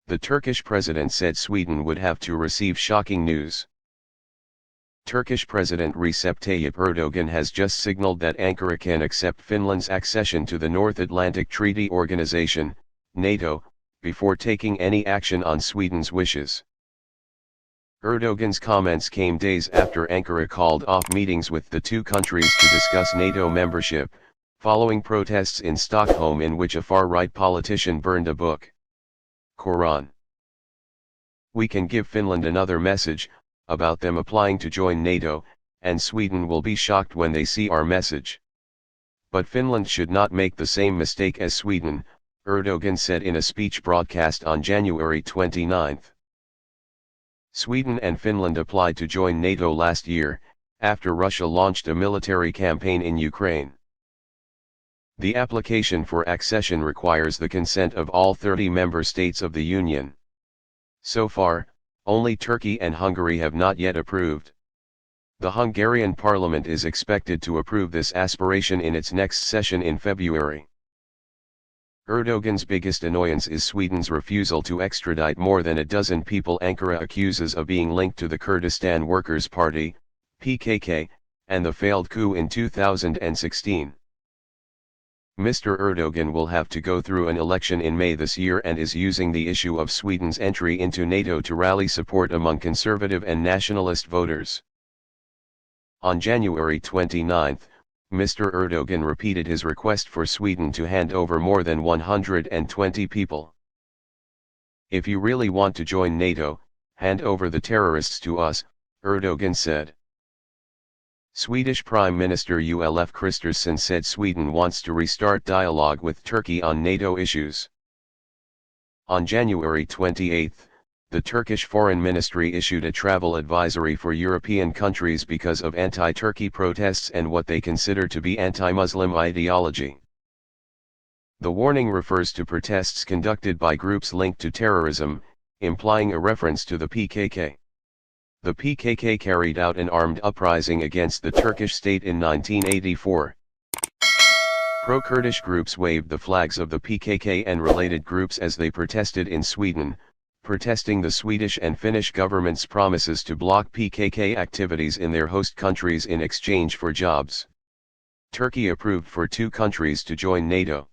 The Turkish president said Sweden would have to receive shocking news. Turkish President Recep Tayyip Erdogan has just signaled that Ankara can accept Finland's accession to the North Atlantic Treaty Organization, NATO, before taking any action on Sweden's wishes. Erdogan's comments came days after Ankara called off meetings with the two countries to discuss NATO membership, following protests in Stockholm in which a far-right politician burned a book. Quran. We can give Finland another message, about them applying to join NATO, and Sweden will be shocked when they see our message. But Finland should not make the same mistake as Sweden, Erdogan said in a speech broadcast on January 29. Sweden and Finland applied to join NATO last year, after Russia launched a military campaign in Ukraine. The application for accession requires the consent of all 30 member states of the Union. So far, only Turkey and Hungary have not yet approved. The Hungarian parliament is expected to approve this aspiration in its next session in February. Erdogan's biggest annoyance is Sweden's refusal to extradite more than a dozen people Ankara accuses of being linked to the Kurdistan Workers' Party, PKK, and the failed coup in 2016. Mr. Erdogan will have to go through an election in May this year and is using the issue of Sweden's entry into NATO to rally support among conservative and nationalist voters. On January 29, Mr. Erdogan repeated his request for Sweden to hand over more than 120 people. If you really want to join NATO, hand over the terrorists to us, Erdogan said. Swedish Prime Minister Ulf Kristersson said Sweden wants to restart dialogue with Turkey on NATO issues. On January 28, the Turkish Foreign Ministry issued a travel advisory for European countries because of anti-Turkey protests and what they consider to be anti-Muslim ideology. The warning refers to protests conducted by groups linked to terrorism, implying a reference to the PKK. The PKK carried out an armed uprising against the Turkish state in 1984. Pro-Kurdish groups waved the flags of the PKK and related groups as they protested in Sweden, protesting the Swedish and Finnish governments' promises to block PKK activities in their host countries in exchange for jobs. Turkey approved for two countries to join NATO.